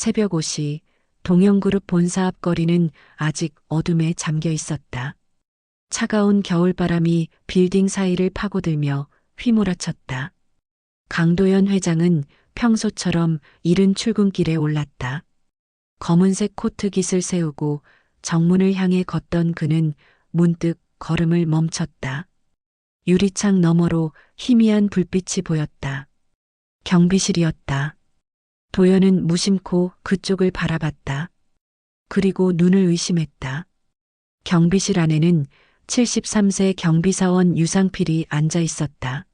새벽 5시 동영그룹 본사 앞 거리는 아직 어둠에 잠겨 있었다. 차가운 겨울바람이 빌딩 사이를 파고들며 휘몰아쳤다. 강도연 회장은 평소처럼 이른 출근길에 올랐다. 검은색 코트 깃을 세우고 정문을 향해 걷던 그는 문득 걸음을 멈췄다. 유리창 너머로 희미한 불빛이 보였다. 경비실이었다. 도연은 무심코 그쪽을 바라봤다. 그리고 눈을 의심했다. 경비실 안에는 73세 경비사원 유상필이 앉아 있었다.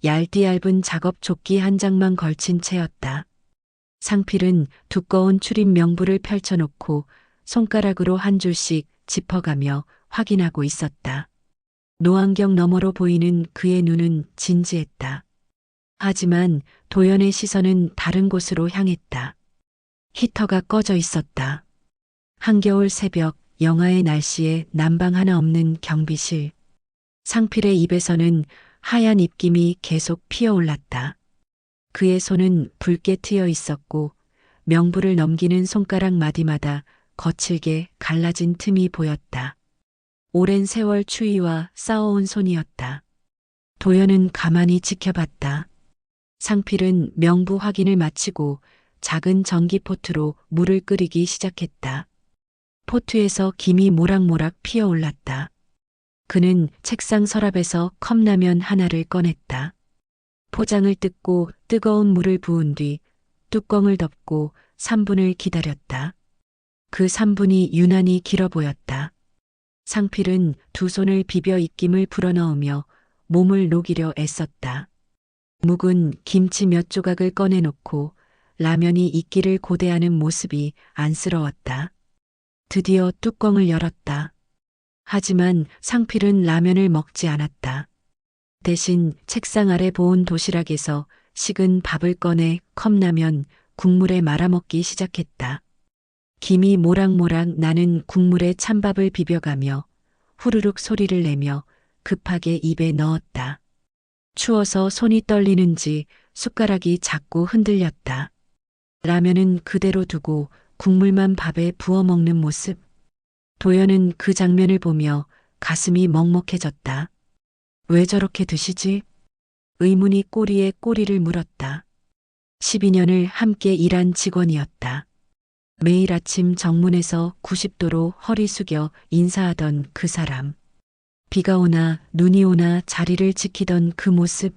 얇디얇은 작업 조끼 한 장만 걸친 채였다. 상필은 두꺼운 출입 명부를 펼쳐놓고 손가락으로 한 줄씩 짚어가며 확인하고 있었다. 노안경 너머로 보이는 그의 눈은 진지했다. 하지만 도연의 시선은 다른 곳으로 향했다. 히터가 꺼져 있었다. 한겨울 새벽 영하의 날씨에 난방 하나 없는 경비실. 상필의 입에서는 하얀 입김이 계속 피어올랐다. 그의 손은 붉게 트여 있었고 명부를 넘기는 손가락 마디마다 거칠게 갈라진 틈이 보였다. 오랜 세월 추위와 싸워온 손이었다. 도연은 가만히 지켜봤다. 상필은 명부 확인을 마치고 작은 전기포트로 물을 끓이기 시작했다. 포트에서 김이 모락모락 피어올랐다. 그는 책상 서랍에서 컵라면 하나를 꺼냈다. 포장을 뜯고 뜨거운 물을 부은 뒤 뚜껑을 덮고 3분을 기다렸다. 그 3분이 유난히 길어 보였다. 상필은 두 손을 비벼 입김을 불어넣으며 몸을 녹이려 애썼다. 묵은 김치 몇 조각을 꺼내놓고 라면이 익기를 고대하는 모습이 안쓰러웠다. 드디어 뚜껑을 열었다. 하지만 상필은 라면을 먹지 않았다. 대신 책상 아래 보온 도시락에서 식은 밥을 꺼내 컵라면 국물에 말아먹기 시작했다. 김이 모락모락 나는 국물에 찬밥을 비벼가며 후루룩 소리를 내며 급하게 입에 넣었다. 추워서 손이 떨리는지 숟가락이 자꾸 흔들렸다. 라면은 그대로 두고 국물만 밥에 부어 먹는 모습. 도연은 그 장면을 보며 가슴이 먹먹해졌다. 왜 저렇게 드시지? 의문이 꼬리에 꼬리를 물었다. 12년을 함께 일한 직원이었다. 매일 아침 정문에서 90도로 허리 숙여 인사하던 그 사람. 비가 오나 눈이 오나 자리를 지키던 그 모습.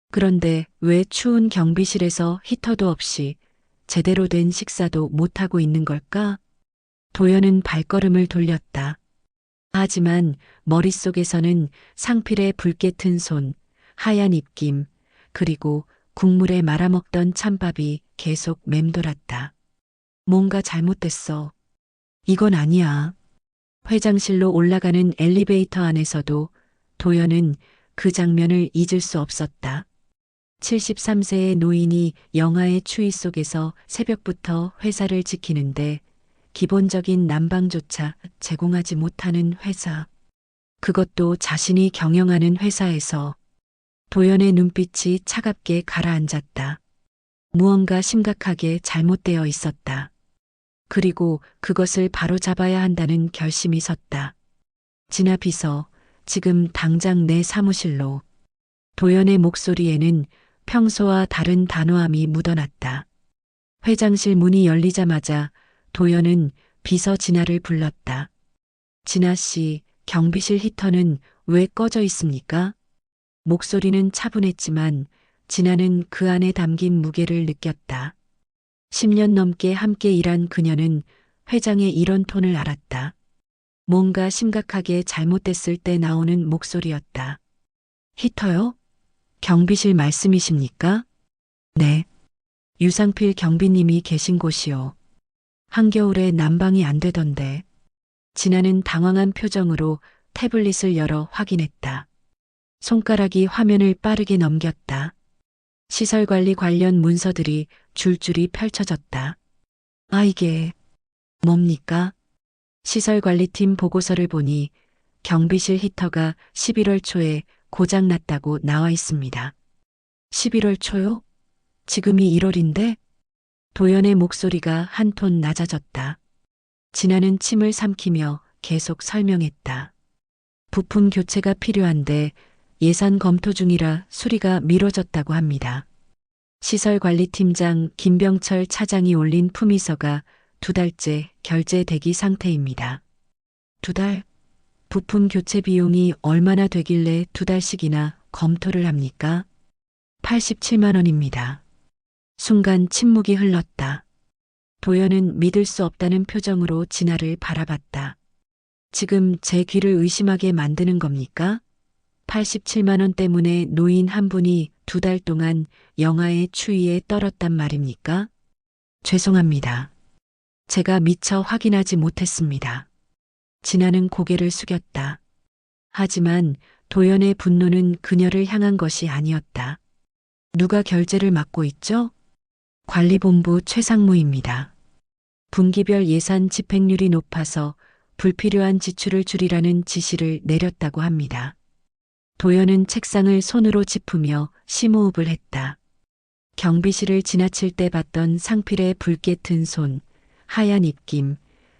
그런데 왜 추운 경비실에서 히터도 없이 제대로 된 식사도 못하고 있는 걸까? 도연은 발걸음을 돌렸다. 하지만 머릿속에서는 상필의 붉게 튼 손, 하얀 입김, 그리고 국물에 말아먹던 찬밥이 계속 맴돌았다. 뭔가 잘못됐어. 이건 아니야. 회장실로 올라가는 엘리베이터 안에서도 도연은 그 장면을 잊을 수 없었다. 73세의 노인이 영하의 추위 속에서 새벽부터 회사를 지키는데 기본적인 난방조차 제공하지 못하는 회사. 그것도 자신이 경영하는 회사에서. 도연의 눈빛이 차갑게 가라앉았다. 무언가 심각하게 잘못되어 있었다. 그리고 그것을 바로잡아야 한다는 결심이 섰다. 진아 비서, 지금 당장 내 사무실로. 도연의 목소리에는 평소와 다른 단호함이 묻어났다. 회장실 문이 열리자마자 도연은 비서 진아를 불렀다. 진아 씨, 경비실 히터는 왜 꺼져 있습니까? 목소리는 차분했지만 진아는 그 안에 담긴 무게를 느꼈다. 10년 넘게 함께 일한 그녀는 회장의 이런 톤을 알았다. 뭔가 심각하게 잘못됐을 때 나오는 목소리였다. 히터요? 경비실 말씀이십니까? 네. 유상필 경비님이 계신 곳이요. 한겨울에 난방이 안 되던데. 진아는 당황한 표정으로 태블릿을 열어 확인했다. 손가락이 화면을 빠르게 넘겼다. 시설관리 관련 문서들이 줄줄이 펼쳐졌다. 아, 이게 뭡니까? 시설관리팀 보고서를 보니 경비실 히터가 11월 초에 고장났다고 나와 있습니다. 11월 초요? 지금이 1월인데? 도연의 목소리가 한 톤 낮아졌다. 진아는 침을 삼키며 계속 설명했다. 부품 교체가 필요한데 예산 검토 중이라 수리가 미뤄졌다고 합니다. 시설관리팀장 김병철 차장이 올린 품위서가 2달째 결제 대기 상태입니다. 2달? 부품 교체 비용이 얼마나 되길래 2달씩이나 검토를 합니까? 87만 원입니다. 순간 침묵이 흘렀다. 도연은 믿을 수 없다는 표정으로 진아를 바라봤다. 지금 제 귀를 의심하게 만드는 겁니까? 87만 원 때문에 노인 한 분이 2달 동안 영하의 추위에 떨었단 말입니까? 죄송합니다. 제가 미처 확인하지 못했습니다. 진아는 고개를 숙였다. 하지만 도연의 분노는 그녀를 향한 것이 아니었다. 누가 결제를 맡고 있죠? 관리본부 최상무입니다. 분기별 예산 집행률이 높아서 불필요한 지출을 줄이라는 지시를 내렸다고 합니다. 도연은 책상을 손으로 짚으며 심호흡을 했다. 경비실을 지나칠 때 봤던 상필의 붉게 튼 손, 하얀 입김,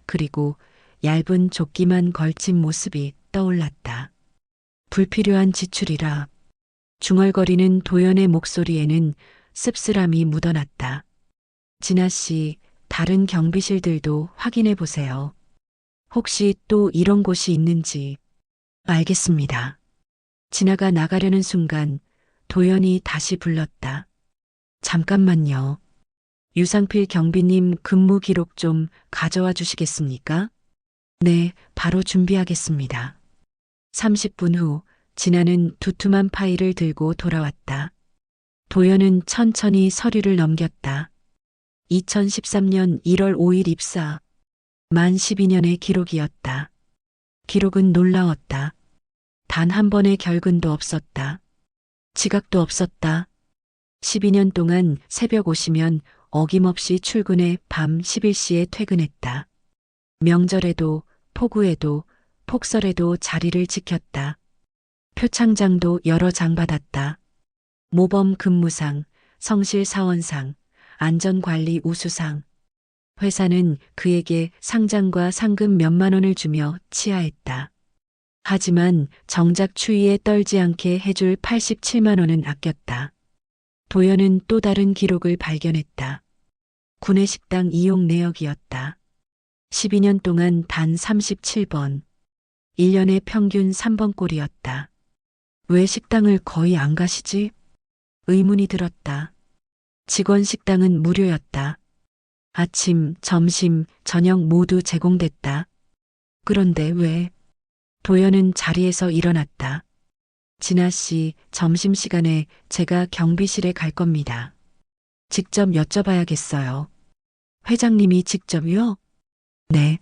그리고 얇은 조끼만 걸친 모습이 떠올랐다. 불필요한 지출이라. 중얼거리는 도연의 목소리에는 씁쓸함이 묻어났다. 진아 씨, 다른 경비실들도 확인해 보세요. 혹시 또 이런 곳이 있는지. 알겠습니다. 진아가 나가려는 순간 도연이 다시 불렀다. 잠깐만요. 유상필 경비님 근무 기록 좀 가져와 주시겠습니까? 네, 바로 준비하겠습니다. 30분 후 진아는 두툼한 파일을 들고 돌아왔다. 도연은 천천히 서류를 넘겼다. 2013년 1월 5일 입사. 만 12년의 기록이었다. 기록은 놀라웠다. 단 한 번의 결근도 없었다. 지각도 없었다. 12년 동안 새벽 오시면 어김없이 출근해 밤 11시에 퇴근했다. 명절에도 폭우에도 폭설에도 자리를 지켰다. 표창장도 여러 장 받았다. 모범 근무상, 성실 사원상, 안전관리 우수상. 회사는 그에게 상장과 상금 몇만 원을 주며 치하했다. 하지만 정작 추위에 떨지 않게 해줄 87만 원은 아꼈다. 도연은 또 다른 기록을 발견했다. 구내식당 이용 내역이었다. 12년 동안 단 37번. 1년에 평균 3번 꼴이었다. 왜 식당을 거의 안 가시지? 의문이 들었다. 직원 식당은 무료였다. 아침, 점심, 저녁 모두 제공됐다. 그런데 왜? 도연은 자리에서 일어났다. 진아 씨, 점심시간에 제가 경비실에 갈 겁니다. 직접 여쭤봐야겠어요. 회장님이 직접요? 네.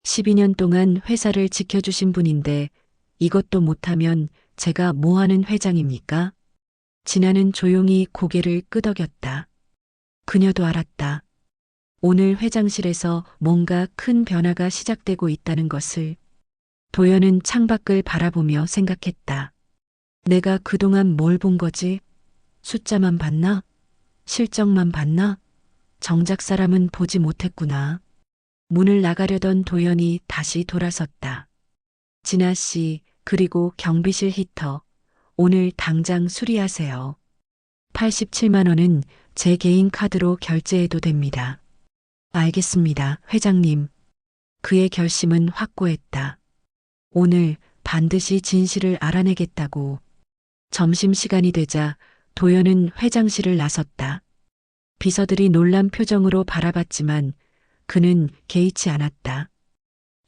12년 동안 회사를 지켜주신 분인데 이것도 못하면 제가 뭐 하는 회장입니까? 진아는 조용히 고개를 끄덕였다. 그녀도 알았다. 오늘 회장실에서 뭔가 큰 변화가 시작되고 있다는 것을. 도연은 창밖을 바라보며 생각했다. 내가 그동안 뭘 본 거지? 숫자만 봤나? 실적만 봤나? 정작 사람은 보지 못했구나. 문을 나가려던 도연이 다시 돌아섰다. 진아 씨, 그리고 경비실 히터. 오늘 당장 수리하세요. 87만 원은 제 개인 카드로 결제해도 됩니다. 알겠습니다, 회장님. 그의 결심은 확고했다. 오늘 반드시 진실을 알아내겠다고. 점심시간이 되자 도연은 회장실을 나섰다. 비서들이 놀란 표정으로 바라봤지만 그는 개의치 않았다.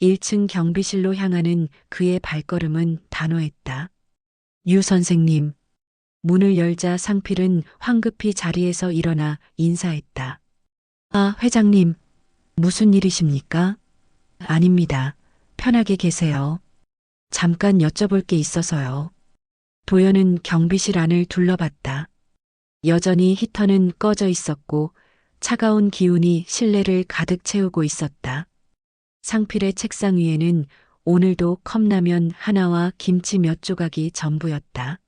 1층 경비실로 향하는 그의 발걸음은 단호했다. 유 선생님. 문을 열자 상필은 황급히 자리에서 일어나 인사했다. 아, 회장님. 무슨 일이십니까? 아닙니다. 편하게 계세요. 잠깐 여쭤볼 게 있어서요. 도연은 경비실 안을 둘러봤다. 여전히 히터는 꺼져 있었고 차가운 기운이 실내를 가득 채우고 있었다. 상필의 책상 위에는 오늘도 컵라면 하나와 김치 몇 조각이 전부였다.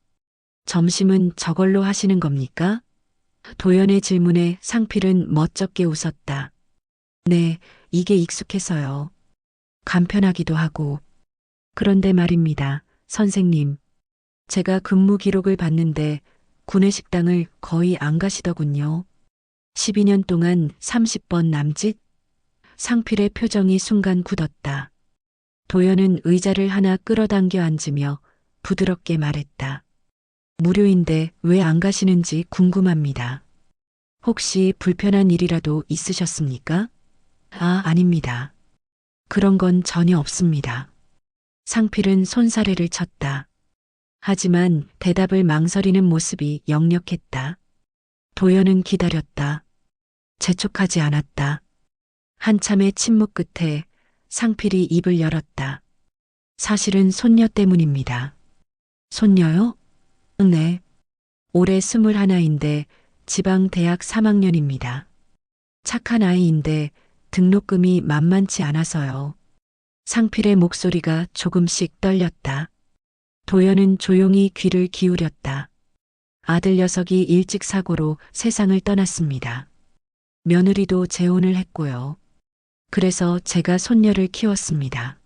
점심은 저걸로 하시는 겁니까? 도연의 질문에 상필은 멋쩍게 웃었다. 네, 이게 익숙해서요. 간편하기도 하고. 그런데 말입니다, 선생님. 제가 근무 기록을 봤는데 구내식당을 거의 안 가시더군요. 12년 동안 30번 남짓? 상필의 표정이 순간 굳었다. 도연은 의자를 하나 끌어당겨 앉으며 부드럽게 말했다. 무료인데 왜 안 가시는지 궁금합니다. 혹시 불편한 일이라도 있으셨습니까? 아, 아닙니다. 그런 건 전혀 없습니다. 상필은 손사래를 쳤다. 하지만 대답을 망설이는 모습이 역력했다. 도연은 기다렸다. 재촉하지 않았다. 한참의 침묵 끝에 상필이 입을 열었다. 사실은 손녀 때문입니다. 손녀요? 네. 올해 21인데 지방 대학 3학년입니다. 착한 아이인데 등록금이 만만치 않아서요. 상필의 목소리가 조금씩 떨렸다. 도연은 조용히 귀를 기울였다. 아들 녀석이 일찍 사고로 세상을 떠났습니다. 며느리도 재혼을 했고요. 그래서 제가 손녀를 키웠습니다.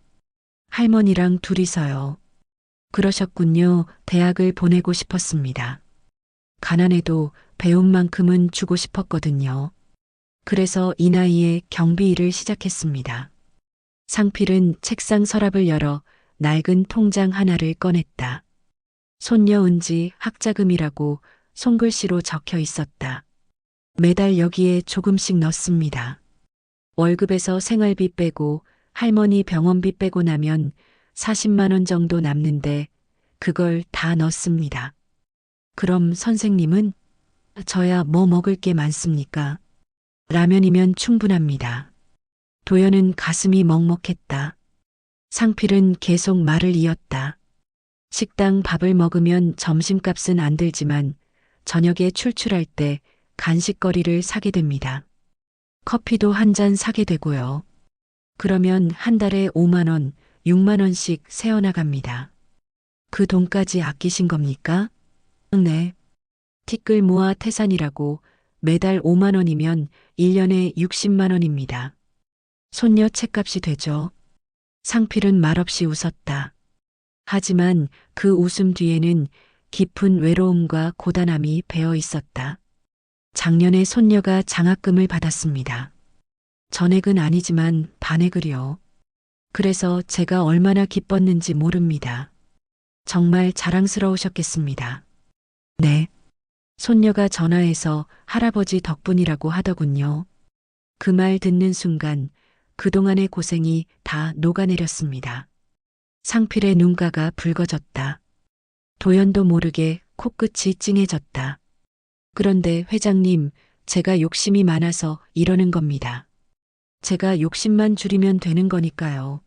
할머니랑 둘이서요. 그러셨군요. 대학을 보내고 싶었습니다. 가난해도 배운 만큼은 주고 싶었거든요. 그래서 이 나이에 경비 일을 시작했습니다. 상필은 책상 서랍을 열어 낡은 통장 하나를 꺼냈다. 손녀 은지 학자금이라고 손글씨로 적혀 있었다. 매달 여기에 조금씩 넣습니다. 월급에서 생활비 빼고 할머니 병원비 빼고 나면 40만 원 정도 남는데 그걸 다 넣습니다. 그럼 선생님은? 저야 뭐 먹을 게 많습니까? 라면이면 충분합니다. 도연은 가슴이 먹먹했다. 상필은 계속 말을 이었다. 식당 밥을 먹으면 점심값은 안 들지만 저녁에 출출할 때 간식거리를 사게 됩니다. 커피도 한 잔 사게 되고요. 그러면 한 달에 5만 원, 6만 원씩 새어나갑니다. 그 돈까지 아끼신 겁니까? 네. 티끌 모아 태산이라고 매달 5만 원이면 1년에 60만 원입니다. 손녀 책값이 되죠. 상필은 말없이 웃었다. 하지만 그 웃음 뒤에는 깊은 외로움과 고단함이 배어 있었다. 작년에 손녀가 장학금을 받았습니다. 전액은 아니지만 반액을요. 그래서 제가 얼마나 기뻤는지 모릅니다. 정말 자랑스러우셨겠습니다. 네. 손녀가 전화해서 할아버지 덕분이라고 하더군요. 그 말 듣는 순간 그동안의 고생이 다 녹아내렸습니다. 상필의 눈가가 붉어졌다. 도연도 모르게 코끝이 찡해졌다. 그런데 회장님, 제가 욕심이 많아서 이러는 겁니다. 제가 욕심만 줄이면 되는 거니까요.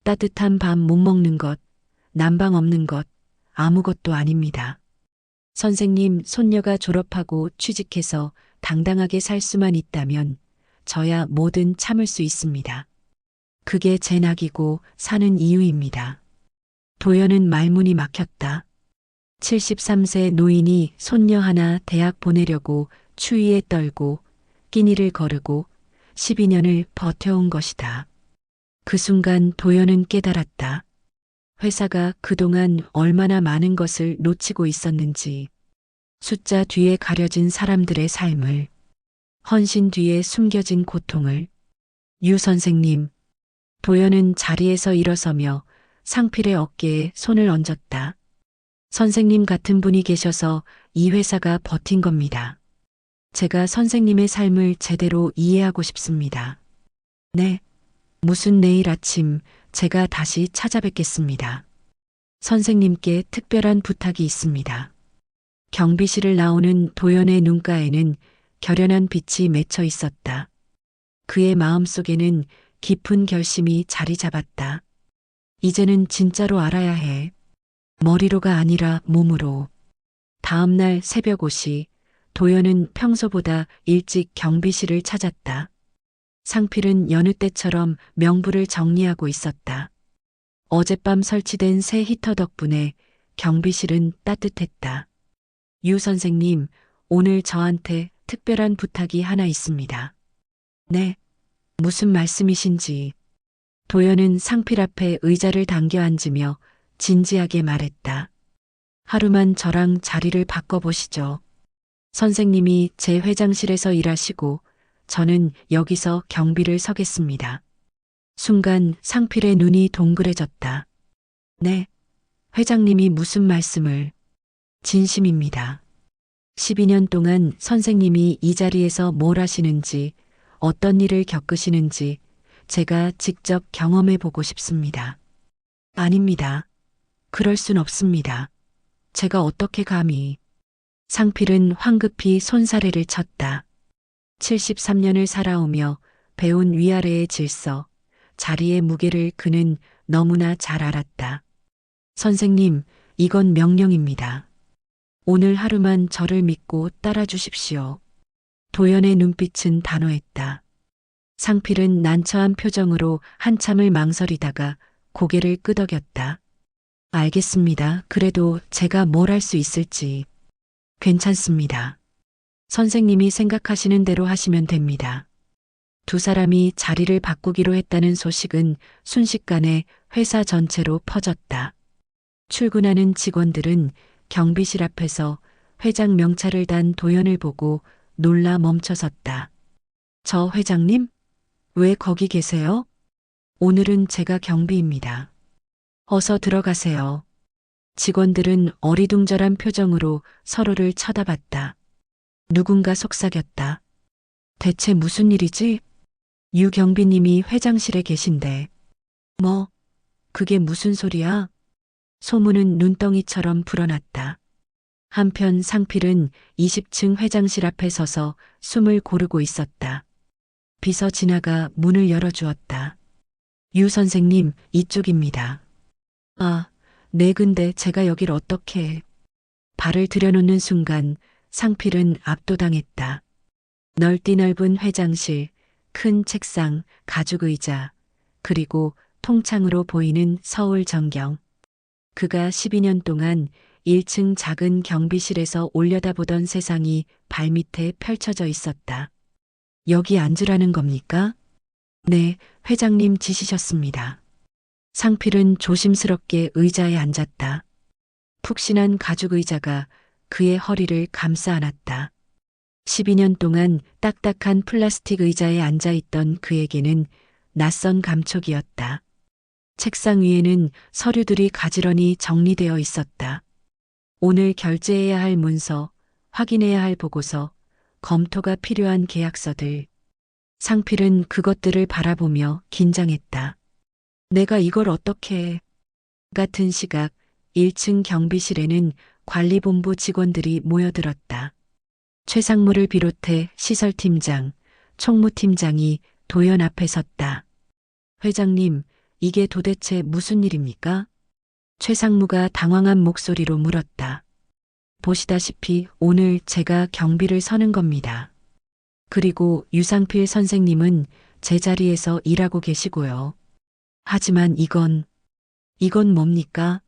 따뜻한 밥 못 먹는 것, 난방 없는 것, 아무것도 아닙니다. 선생님, 손녀가 졸업하고 취직해서 당당하게 살 수만 있다면 저야 뭐든 참을 수 있습니다. 그게 제 낙이고 사는 이유입니다. 도연은 말문이 막혔다. 73세 노인이 손녀 하나 대학 보내려고 추위에 떨고 끼니를 거르고 12년을 버텨온 것이다. 그 순간 도연은 깨달았다. 회사가 그동안 얼마나 많은 것을 놓치고 있었는지, 숫자 뒤에 가려진 사람들의 삶을, 헌신 뒤에 숨겨진 고통을. 유 선생님, 도연은 자리에서 일어서며 상필의 어깨에 손을 얹었다. 선생님 같은 분이 계셔서 이 회사가 버틴 겁니다. 제가 선생님의 삶을 제대로 이해하고 싶습니다. 네. 무슨 내일 아침 제가 다시 찾아뵙겠습니다. 선생님께 특별한 부탁이 있습니다. 경비실을 나오는 도연의 눈가에는 결연한 빛이 맺혀 있었다. 그의 마음속에는 깊은 결심이 자리 잡았다. 이제는 진짜로 알아야 해. 머리로가 아니라 몸으로. 다음 날 새벽 5시 도연은 평소보다 일찍 경비실을 찾았다. 상필은 여느 때처럼 명부를 정리하고 있었다. 어젯밤 설치된 새 히터 덕분에 경비실은 따뜻했다. 유 선생님, 오늘 저한테 특별한 부탁이 하나 있습니다. 네, 무슨 말씀이신지. 도연은 상필 앞에 의자를 당겨 앉으며 진지하게 말했다. 하루만 저랑 자리를 바꿔보시죠. 선생님이 제 회장실에서 일하시고 저는 여기서 경비를 서겠습니다. 순간 상필의 눈이 동그래졌다. 네, 회장님이 무슨 말씀을. 진심입니다. 12년 동안 선생님이 이 자리에서 뭘 하시는지, 어떤 일을 겪으시는지 제가 직접 경험해 보고 싶습니다. 아닙니다. 그럴 순 없습니다. 제가 어떻게 감히. 상필은 황급히 손사래를 쳤다. 73년을 살아오며 배운 위아래의 질서, 자리의 무게를 그는 너무나 잘 알았다. 선생님, 이건 명령입니다. 오늘 하루만 저를 믿고 따라주십시오. 도연의 눈빛은 단호했다. 상필은 난처한 표정으로 한참을 망설이다가 고개를 끄덕였다. 알겠습니다. 그래도 제가 뭘 할 수 있을지. 괜찮습니다. 선생님이 생각하시는 대로 하시면 됩니다. 두 사람이 자리를 바꾸기로 했다는 소식은 순식간에 회사 전체로 퍼졌다. 출근하는 직원들은 경비실 앞에서 회장 명찰을 단 도연을 보고 놀라 멈춰섰다. 저 회장님? 왜 거기 계세요? 오늘은 제가 경비입니다. 어서 들어가세요. 직원들은 어리둥절한 표정으로 서로를 쳐다봤다. 누군가 속삭였다. 대체 무슨 일이지? 유 경비님이 회장실에 계신데. 뭐, 그게 무슨 소리야? 소문은 눈덩이처럼 불어났다. 한편 상필은 20층 회장실 앞에 서서 숨을 고르고 있었다. 비서 지나가 문을 열어주었다. 유 선생님, 이쪽입니다. 아, 네, 근데 제가 여길 어떻게. 발을 들여놓는 순간 상필은 압도당했다. 넓디 넓은 회장실, 큰 책상, 가죽 의자, 그리고 통창으로 보이는 서울 전경. 그가 12년 동안 1층 작은 경비실에서 올려다보던 세상이 발밑에 펼쳐져 있었다. 여기 앉으라는 겁니까? 네, 회장님 지시셨습니다. 상필은 조심스럽게 의자에 앉았다. 푹신한 가죽 의자가 그의 허리를 감싸 안았다. 12년 동안 딱딱한 플라스틱 의자에 앉아있던 그에게는 낯선 감촉이었다. 책상 위에는 서류들이 가지런히 정리되어 있었다. 오늘 결제해야 할 문서, 확인해야 할 보고서, 검토가 필요한 계약서들. 상필은 그것들을 바라보며 긴장했다. 내가 이걸 어떻게 해? 같은 시각 1층 경비실에는 관리본부 직원들이 모여들었다. 최상무를 비롯해 시설팀장, 총무팀장이 도연 앞에 섰다. 회장님, 이게 도대체 무슨 일입니까? 최상무가 당황한 목소리로 물었다. 보시다시피 오늘 제가 경비를 서는 겁니다. 그리고 유상필 선생님은 제 자리에서 일하고 계시고요. 하지만 이건 뭡니까?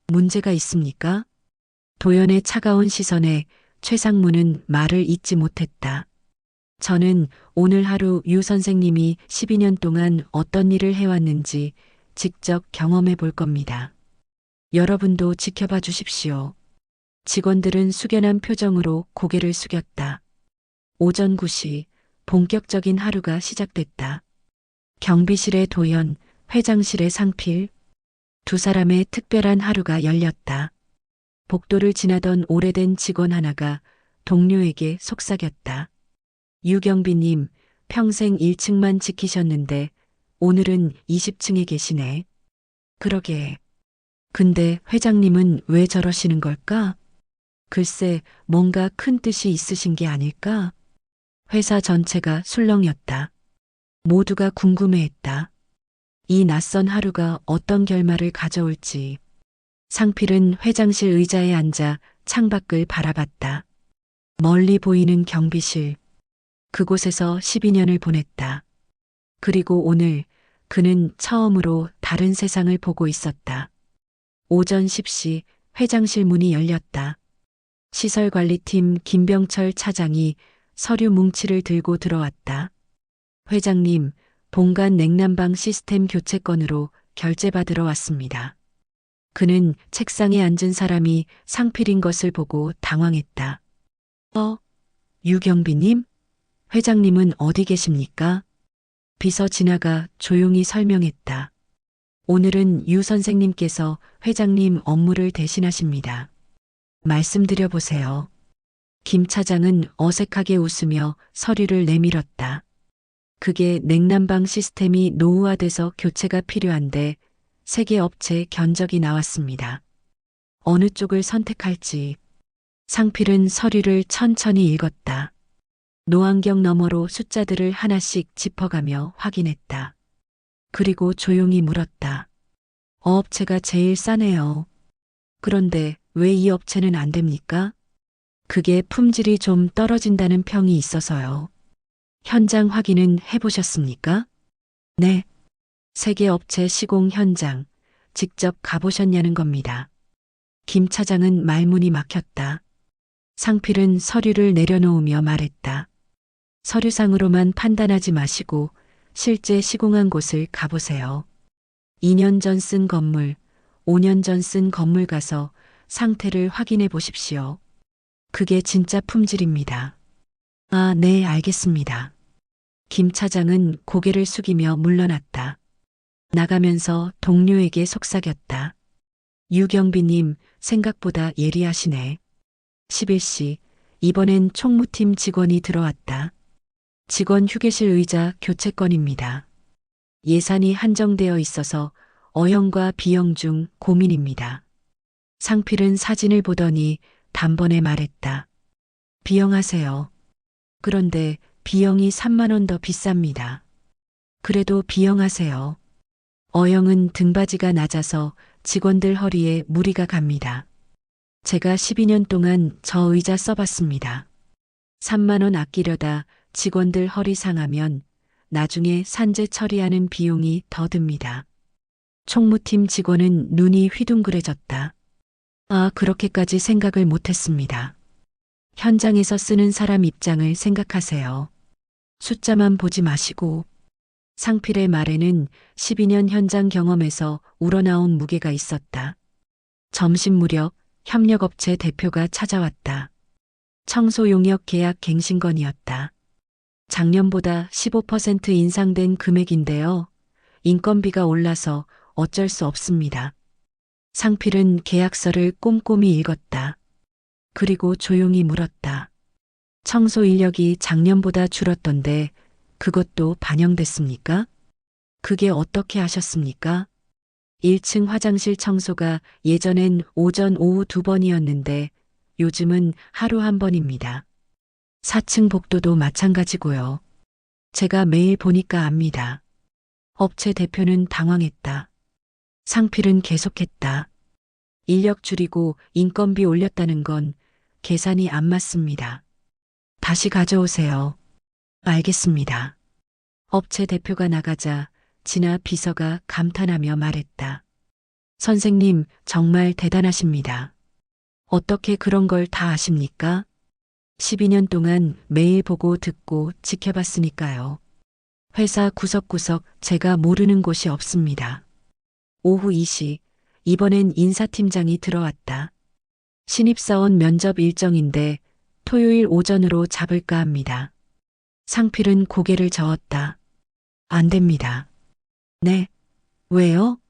문제가 있습니까? 도연의 차가운 시선에 최상무는 말을 잇지 못했다. 저는 오늘 하루 유 선생님이 12년 동안 어떤 일을 해왔는지 직접 경험해 볼 겁니다. 여러분도 지켜봐 주십시오. 직원들은 숙연한 표정으로 고개를 숙였다. 오전 9시 본격적인 하루가 시작됐다. 경비실의 도연, 회장실의 상필. 두 사람의 특별한 하루가 열렸다. 복도를 지나던 오래된 직원 하나가 동료에게 속삭였다. 유경비님, 평생 1층만 지키셨는데 오늘은 20층에 계시네. 그러게. 근데 회장님은 왜 저러시는 걸까? 글쎄, 뭔가 큰 뜻이 있으신 게 아닐까? 회사 전체가 술렁였다. 모두가 궁금해했다. 이 낯선 하루가 어떤 결말을 가져올지. 상필은 회장실 의자에 앉아 창밖을 바라봤다. 멀리 보이는 경비실. 그곳에서 12년을 보냈다. 그리고 오늘 그는 처음으로 다른 세상을 보고 있었다. 오전 10시 회장실 문이 열렸다. 시설관리팀 김병철 차장이 서류 뭉치를 들고 들어왔다. 회장님, 본관 냉난방 시스템 교체 건으로 결제받으러 왔습니다. 그는 책상에 앉은 사람이 상필인 것을 보고 당황했다. 유경비님? 회장님은 어디 계십니까? 비서 지나가 조용히 설명했다. 오늘은 유 선생님께서 회장님 업무를 대신하십니다. 말씀드려 보세요. 김 차장은 어색하게 웃으며 서류를 내밀었다. 그게 냉난방 시스템이 노후화돼서 교체가 필요한데 3개 업체 견적이 나왔습니다. 어느 쪽을 선택할지. 상필은 서류를 천천히 읽었다. 노안경 너머로 숫자들을 하나씩 짚어가며 확인했다. 그리고 조용히 물었다. 업체가 제일 싸네요. 그런데 왜 이 업체는 안 됩니까? 그게 품질이 좀 떨어진다는 평이 있어서요. 현장 확인은 해보셨습니까? 네. 3개 업체 시공 현장 직접 가보셨냐는 겁니다. 김 차장은 말문이 막혔다. 상필은 서류를 내려놓으며 말했다. 서류상으로만 판단하지 마시고 실제 시공한 곳을 가보세요. 2년 전 쓴 건물, 5년 전 쓴 건물 가서 상태를 확인해 보십시오. 그게 진짜 품질입니다. 아, 네, 알겠습니다. 김 차장은 고개를 숙이며 물러났다. 나가면서 동료에게 속삭였다. 유경비님, 생각보다 예리하시네. 11시, 이번엔 총무팀 직원이 들어왔다. 직원 휴게실 의자 교체 건입니다. 예산이 한정되어 있어서 O형과 B형 중 고민입니다. 상필은 사진을 보더니 단번에 말했다. B형 하세요. 그런데 B형이 3만 원 더 비쌉니다. 그래도 B형 하세요. O형은 등받이가 낮아서 직원들 허리에 무리가 갑니다. 제가 12년 동안 저 의자 써봤습니다. 3만 원 아끼려다 직원들 허리 상하면 나중에 산재 처리하는 비용이 더 듭니다. 총무팀 직원은 눈이 휘둥그레졌다. 아, 그렇게까지 생각을 못했습니다. 현장에서 쓰는 사람 입장을 생각하세요. 숫자만 보지 마시고. 상필의 말에는 12년 현장 경험에서 우러나온 무게가 있었다. 점심 무렵 협력업체 대표가 찾아왔다. 청소 용역 계약 갱신건이었다. 작년보다 15% 인상된 금액인데요. 인건비가 올라서 어쩔 수 없습니다. 상필은 계약서를 꼼꼼히 읽었다. 그리고 조용히 물었다. 청소 인력이 작년보다 줄었던데 그것도 반영됐습니까? 그게 어떻게 하셨습니까? 1층 화장실 청소가 예전엔 오전 오후 2번이었는데 요즘은 하루 1번입니다. 4층 복도도 마찬가지고요. 제가 매일 보니까 압니다. 업체 대표는 당황했다. 상필은 계속했다. 인력 줄이고 인건비 올렸다는 건 계산이 안 맞습니다. 다시 가져오세요. 알겠습니다. 업체 대표가 나가자 진아 비서가 감탄하며 말했다. 선생님, 정말 대단하십니다. 어떻게 그런 걸 다 아십니까? 12년 동안 매일 보고 듣고 지켜봤으니까요. 회사 구석구석 제가 모르는 곳이 없습니다. 오후 2시, 이번엔 인사팀장이 들어왔다. 신입사원 면접 일정인데 토요일 오전으로 잡을까 합니다. 상필은 고개를 저었다. 안 됩니다. 네. 왜요?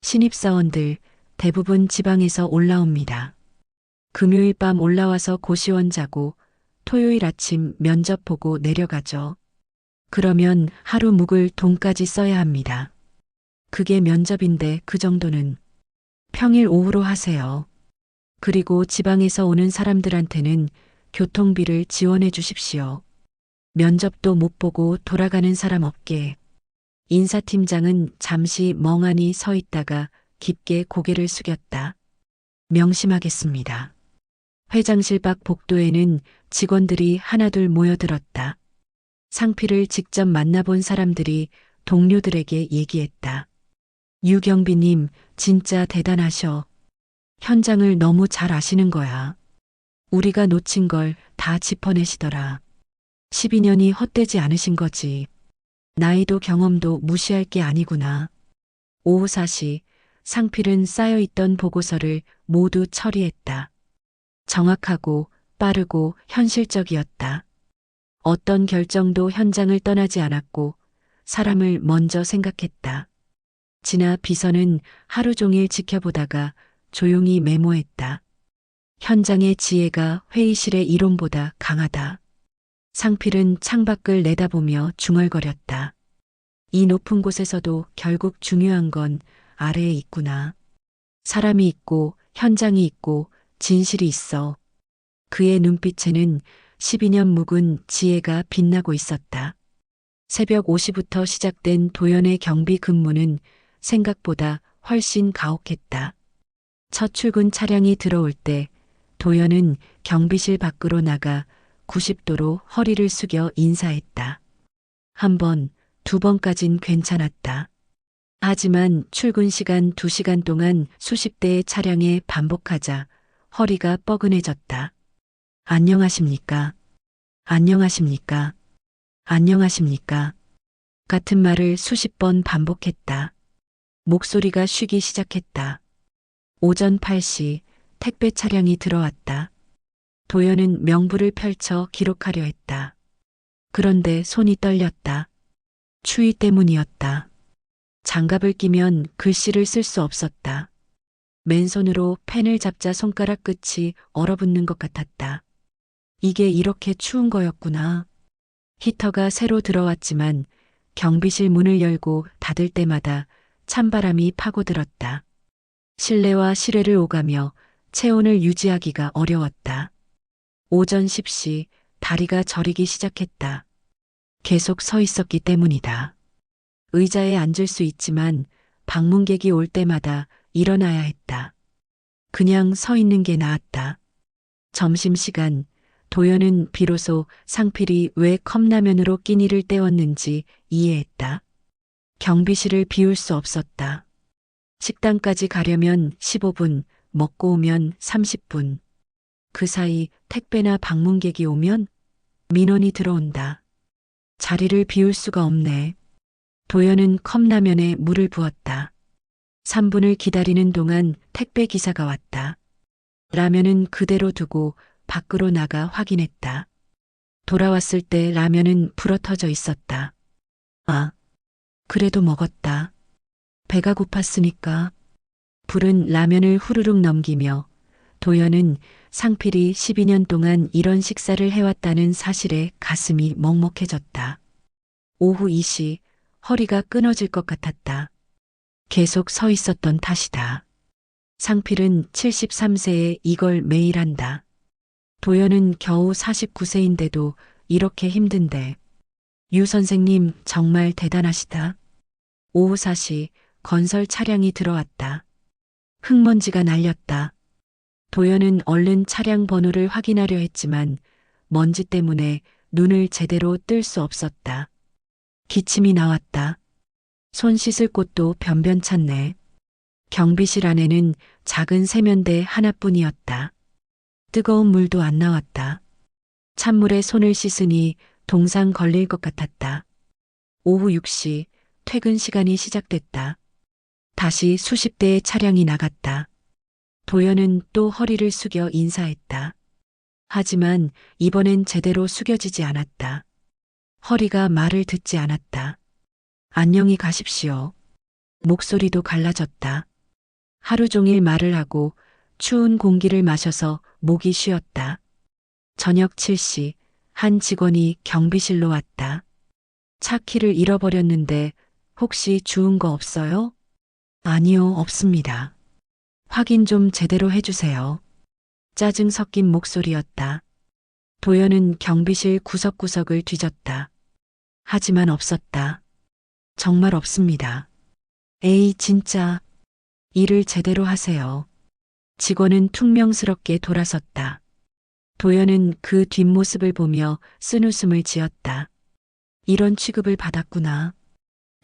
신입사원들 대부분 지방에서 올라옵니다. 금요일 밤 올라와서 고시원 자고 토요일 아침 면접 보고 내려가죠. 그러면 하루 묵을 돈까지 써야 합니다. 그게 면접인데 그 정도는 평일 오후로 하세요. 그리고 지방에서 오는 사람들한테는 교통비를 지원해 주십시오. 면접도 못 보고 돌아가는 사람 없게. 인사팀장은 잠시 멍하니 서 있다가 깊게 고개를 숙였다. 명심하겠습니다. 회장실 밖 복도에는 직원들이 하나둘 모여들었다. 상필을 직접 만나본 사람들이 동료들에게 얘기했다. 유경비님, 진짜 대단하셔. 현장을 너무 잘 아시는 거야. 우리가 놓친 걸 다 짚어내시더라. 12년이 헛되지 않으신 거지. 나이도 경험도 무시할 게 아니구나. 오후 4시 상필은 쌓여있던 보고서를 모두 처리했다. 정확하고 빠르고 현실적이었다. 어떤 결정도 현장을 떠나지 않았고 사람을 먼저 생각했다. 진아 비서는 하루 종일 지켜보다가 조용히 메모했다. 현장의 지혜가 회의실의 이론보다 강하다. 상필은 창밖을 내다보며 중얼거렸다. 이 높은 곳에서도 결국 중요한 건 아래에 있구나. 사람이 있고 현장이 있고 진실이 있어. 그의 눈빛에는 12년 묵은 지혜가 빛나고 있었다. 새벽 5시부터 시작된 도연의 경비 근무는 생각보다 훨씬 가혹했다. 첫 출근 차량이 들어올 때 도연은 경비실 밖으로 나가 90도로 허리를 숙여 인사했다. 한 번, 두 번까진 괜찮았다. 하지만 출근 시간 2시간 동안 수십 대의 차량에 반복하자 허리가 뻐근해졌다. 안녕하십니까? 안녕하십니까? 안녕하십니까? 같은 말을 수십 번 반복했다. 목소리가 쉬기 시작했다. 오전 8시 택배 차량이 들어왔다. 도연은 명부를 펼쳐 기록하려 했다. 그런데 손이 떨렸다. 추위 때문이었다. 장갑을 끼면 글씨를 쓸 수 없었다. 맨손으로 펜을 잡자 손가락 끝이 얼어붙는 것 같았다. 이게 이렇게 추운 거였구나. 히터가 새로 들어왔지만 경비실 문을 열고 닫을 때마다 찬바람이 파고들었다. 실내와 실외를 오가며 체온을 유지하기가 어려웠다. 오전 10시 다리가 저리기 시작했다. 계속 서 있었기 때문이다. 의자에 앉을 수 있지만 방문객이 올 때마다 일어나야 했다. 그냥 서 있는 게 나았다. 점심시간 도연은 비로소 상필이 왜 컵라면으로 끼니를 때웠는지 이해했다. 경비실을 비울 수 없었다. 식당까지 가려면 15분, 먹고 오면 30분. 그 사이 택배나 방문객이 오면 민원이 들어온다. 자리를 비울 수가 없네. 도연은 컵라면에 물을 부었다. 3분을 기다리는 동안 택배 기사가 왔다. 라면은 그대로 두고 밖으로 나가 확인했다. 돌아왔을 때 라면은 불어터져 있었다. 아, 그래도 먹었다. 배가 고팠으니까. 불은 라면을 후루룩 넘기며 도연은 상필이 12년 동안 이런 식사를 해왔다는 사실에 가슴이 먹먹해졌다. 오후 2시 허리가 끊어질 것 같았다. 계속 서 있었던 탓이다. 상필은 73세에 이걸 매일 한다. 도연은 겨우 49세인데도 이렇게 힘든데. 유 선생님 정말 대단하시다. 오후 4시 건설 차량이 들어왔다. 흙먼지가 날렸다. 도연은 얼른 차량 번호를 확인하려 했지만 먼지 때문에 눈을 제대로 뜰 수 없었다. 기침이 나왔다. 손 씻을 곳도 변변찮네. 경비실 안에는 작은 세면대 하나뿐이었다. 뜨거운 물도 안 나왔다. 찬물에 손을 씻으니 동상 걸릴 것 같았다. 오후 6시 퇴근 시간이 시작됐다. 다시 수십 대의 차량이 나갔다. 도연은 또 허리를 숙여 인사했다. 하지만 이번엔 제대로 숙여지지 않았다. 허리가 말을 듣지 않았다. 안녕히 가십시오. 목소리도 갈라졌다. 하루 종일 말을 하고 추운 공기를 마셔서 목이 쉬었다. 저녁 7시 한 직원이 경비실로 왔다. 차 키를 잃어버렸는데 혹시 주운 거 없어요? 아니요, 없습니다. 확인 좀 제대로 해주세요. 짜증 섞인 목소리였다. 도연은 경비실 구석구석을 뒤졌다. 하지만 없었다. 정말 없습니다. 에이, 진짜. 일을 제대로 하세요. 직원은 퉁명스럽게 돌아섰다. 도연은 그 뒷모습을 보며 쓴웃음을 지었다. 이런 취급을 받았구나.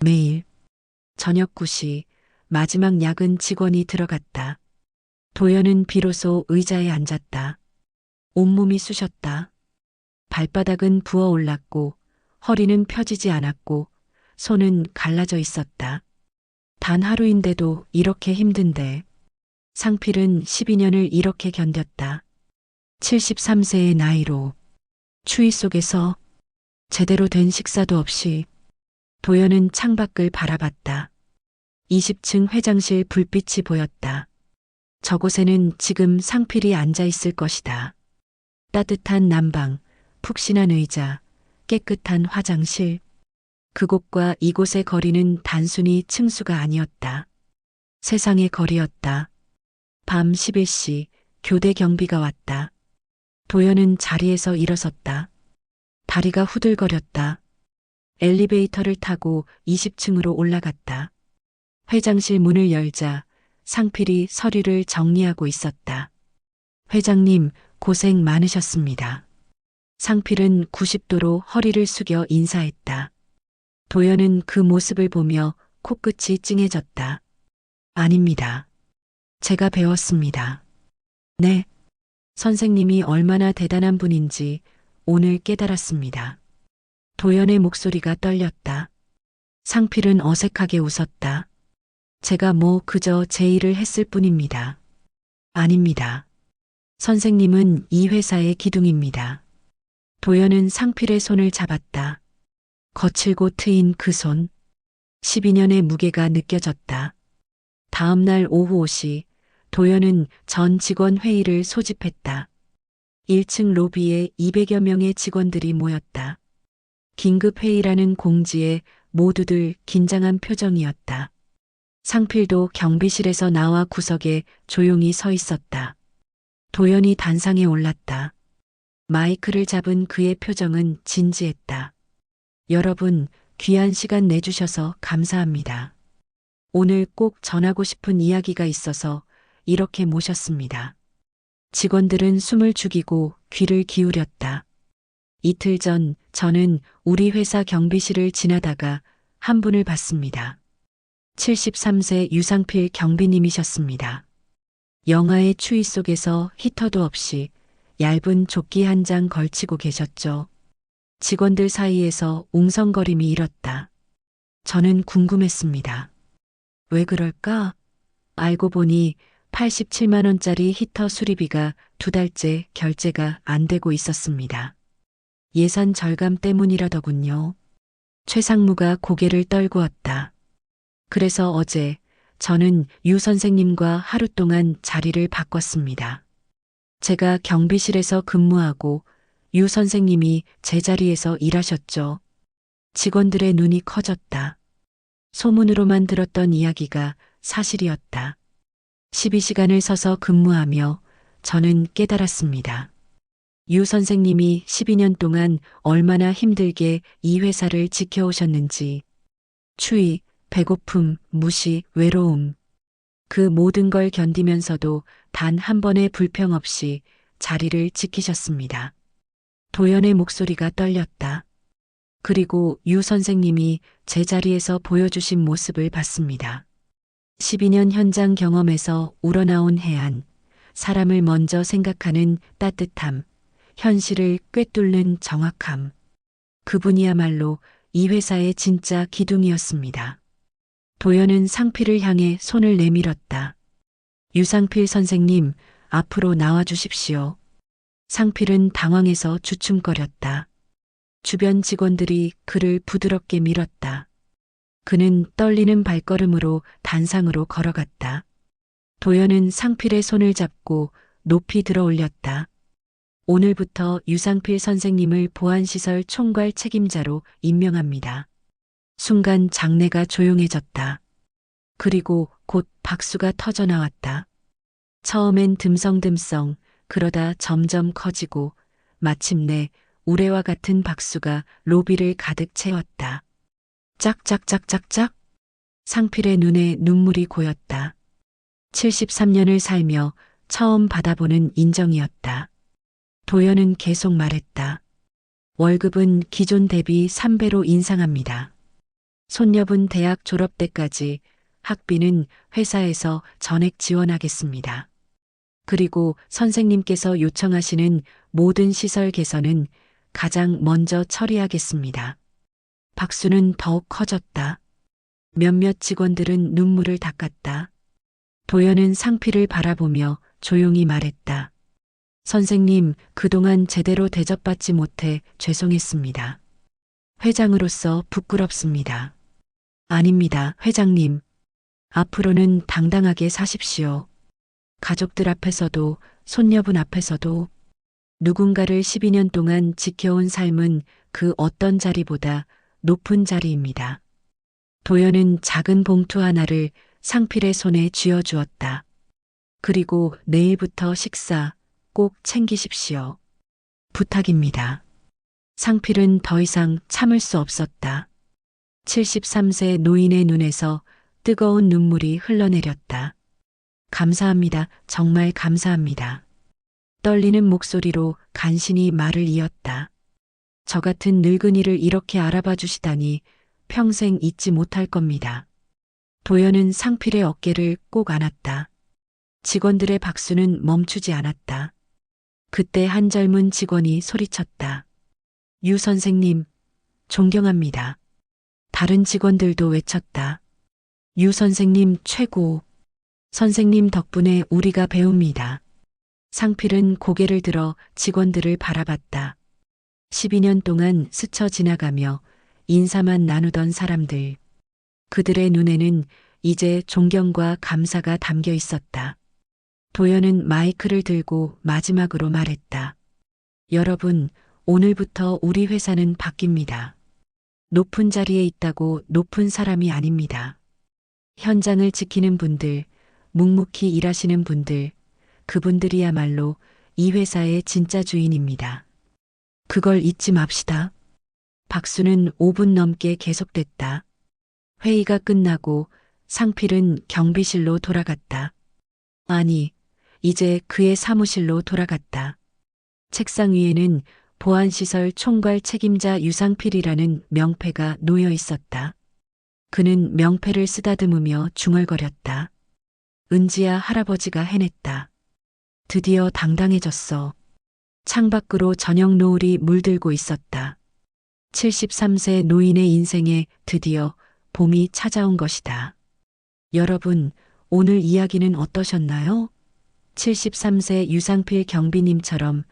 매일. 저녁 9시 마지막 야근 직원이 들어갔다. 도연은 비로소 의자에 앉았다. 온몸이 쑤셨다. 발바닥은 부어올랐고 허리는 펴지지 않았고 손은 갈라져 있었다. 단 하루인데도 이렇게 힘든데. 상필은 12년을 이렇게 견뎠다. 73세의 나이로 추위 속에서 제대로 된 식사도 없이 도연은 창밖을 바라봤다. 20층 회장실 불빛이 보였다. 저곳에는 지금 상필이 앉아 있을 것이다. 따뜻한 난방, 푹신한 의자, 깨끗한 화장실. 그곳과 이곳의 거리는 단순히 층수가 아니었다. 세상의 거리였다. 밤 11시 교대 경비가 왔다. 도연은 자리에서 일어섰다. 다리가 후들거렸다. 엘리베이터를 타고 20층으로 올라갔다. 회장실 문을 열자 상필이 서류를 정리하고 있었다. 회장님, 고생 많으셨습니다. 상필은 90도로 허리를 숙여 인사했다. 도연은 그 모습을 보며 코끝이 찡해졌다. 아닙니다. 제가 배웠습니다. 네. 선생님이 얼마나 대단한 분인지 오늘 깨달았습니다. 도연의 목소리가 떨렸다. 상필은 어색하게 웃었다. 제가 뭐 그저 제 일을 했을 뿐입니다. 아닙니다. 선생님은 이 회사의 기둥입니다. 도연은 상필의 손을 잡았다. 거칠고 트인 그 손. 12년의 무게가 느껴졌다. 다음 날 오후 5시 도연은 전 직원 회의를 소집했다. 1층 로비에 200여 명의 직원들이 모였다. 긴급 회의라는 공지에 모두들 긴장한 표정이었다. 상필도 경비실에서 나와 구석에 조용히 서 있었다. 도연이 단상에 올랐다. 마이크를 잡은 그의 표정은 진지했다. 여러분, 귀한 시간 내주셔서 감사합니다. 오늘 꼭 전하고 싶은 이야기가 있어서 이렇게 모셨습니다. 직원들은 숨을 죽이고 귀를 기울였다. 이틀 전 저는 우리 회사 경비실을 지나다가 한 분을 봤습니다. 73세 유상필 경비님이셨습니다. 영하의 추위 속에서 히터도 없이 얇은 조끼 한 장 걸치고 계셨죠. 직원들 사이에서 웅성거림이 일었다. 저는 궁금했습니다. 왜 그럴까? 알고 보니 87만 원짜리 히터 수리비가 2달째 결제가 안 되고 있었습니다. 예산 절감 때문이라더군요. 최상무가 고개를 떨구었다. 그래서 어제 저는 유 선생님과 하루 동안 자리를 바꿨습니다. 제가 경비실에서 근무하고 유 선생님이 제 자리에서 일하셨죠. 직원들의 눈이 커졌다. 소문으로만 들었던 이야기가 사실이었다. 12시간을 서서 근무하며 저는 깨달았습니다. 유 선생님이 12년 동안 얼마나 힘들게 이 회사를 지켜오셨는지. 추위, 배고픔, 무시, 외로움. 그 모든 걸 견디면서도 단 한 번의 불평 없이 자리를 지키셨습니다. 도연의 목소리가 떨렸다. 그리고 유 선생님이 제 자리에서 보여주신 모습을 봤습니다. 12년 현장 경험에서 우러나온 해안, 사람을 먼저 생각하는 따뜻함, 현실을 꿰뚫는 정확함. 그분이야말로 이 회사의 진짜 기둥이었습니다. 도연은 상필을 향해 손을 내밀었다. 유상필 선생님, 앞으로 나와 주십시오. 상필은 당황해서 주춤거렸다. 주변 직원들이 그를 부드럽게 밀었다. 그는 떨리는 발걸음으로 단상으로 걸어갔다. 도연은 상필의 손을 잡고 높이 들어 올렸다. 오늘부터 유상필 선생님을 보안시설 총괄 책임자로 임명합니다. 순간 장내가 조용해졌다. 그리고 곧 박수가 터져 나왔다. 처음엔 듬성듬성, 그러다 점점 커지고 마침내 우레와 같은 박수가 로비를 가득 채웠다. 짝짝짝짝짝. 상필의 눈에 눈물이 고였다. 73년을 살며 처음 받아보는 인정이었다. 도연은 계속 말했다. 월급은 기존 대비 3배로 인상합니다. 손녀분 대학 졸업 때까지 학비는 회사에서 전액 지원하겠습니다. 그리고 선생님께서 요청하시는 모든 시설 개선은 가장 먼저 처리하겠습니다. 박수는 더욱 커졌다. 몇몇 직원들은 눈물을 닦았다. 도연은 상필을 바라보며 조용히 말했다. 선생님, 그동안 제대로 대접받지 못해 죄송했습니다. 회장으로서 부끄럽습니다. 아닙니다, 회장님. 앞으로는 당당하게 사십시오. 가족들 앞에서도, 손녀분 앞에서도. 누군가를 12년 동안 지켜온 삶은 그 어떤 자리보다 높은 자리입니다. 도연은 작은 봉투 하나를 상필의 손에 쥐어주었다. 그리고 내일부터 식사 꼭 챙기십시오. 부탁입니다. 상필은 더 이상 참을 수 없었다. 73세 노인의 눈에서 뜨거운 눈물이 흘러내렸다. 감사합니다. 정말 감사합니다. 떨리는 목소리로 간신히 말을 이었다. 저 같은 늙은이를 이렇게 알아봐 주시다니 평생 잊지 못할 겁니다. 도연은 상필의 어깨를 꼭 안았다. 직원들의 박수는 멈추지 않았다. 그때 한 젊은 직원이 소리쳤다. 유 선생님, 존경합니다. 다른 직원들도 외쳤다. 유 선생님 최고. 선생님 덕분에 우리가 배웁니다. 상필은 고개를 들어 직원들을 바라봤다. 12년 동안 스쳐 지나가며 인사만 나누던 사람들. 그들의 눈에는 이제 존경과 감사가 담겨 있었다. 도연은 마이크를 들고 마지막으로 말했다. 여러분, 오늘부터 우리 회사는 바뀝니다. 높은 자리에 있다고 높은 사람이 아닙니다. 현장을 지키는 분들, 묵묵히 일하시는 분들, 그분들이야말로 이 회사의 진짜 주인입니다. 그걸 잊지 맙시다. 박수는 5분 넘게 계속됐다. 회의가 끝나고 상필은 경비실로 돌아갔다. 아니, 이제 그의 사무실로 돌아갔다. 책상 위에는 보안시설 총괄 책임자 유상필이라는 명패가 놓여 있었다. 그는 명패를 쓰다듬으며 중얼거렸다. 은지야, 할아버지가 해냈다. 드디어 당당해졌어. 창밖으로 저녁 노을이 물들고 있었다. 73세 노인의 인생에 드디어 봄이 찾아온 것이다. 여러분, 오늘 이야기는 어떠셨나요? 73세 유상필 경비님처럼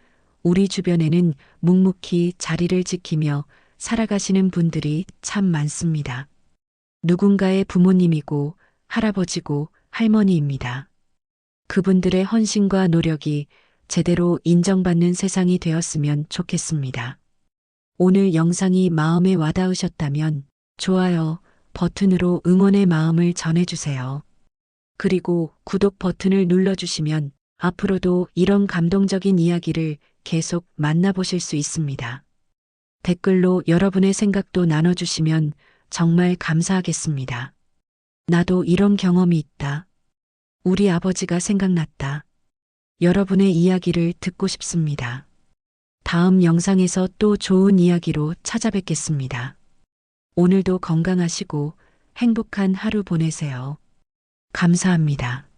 우리 주변에는 묵묵히 자리를 지키며 살아가시는 분들이 참 많습니다. 누군가의 부모님이고 할아버지고 할머니입니다. 그분들의 헌신과 노력이 제대로 인정받는 세상이 되었으면 좋겠습니다. 오늘 영상이 마음에 와닿으셨다면 좋아요 버튼으로 응원의 마음을 전해주세요. 그리고 구독 버튼을 눌러주시면 앞으로도 이런 감동적인 이야기를 계속 만나보실 수 있습니다. 댓글로 여러분의 생각도 나눠주시면 정말 감사하겠습니다. 나도 이런 경험이 있다. 우리 아버지가 생각났다. 여러분의 이야기를 듣고 싶습니다. 다음 영상에서 또 좋은 이야기로 찾아뵙겠습니다. 오늘도 건강하시고 행복한 하루 보내세요. 감사합니다.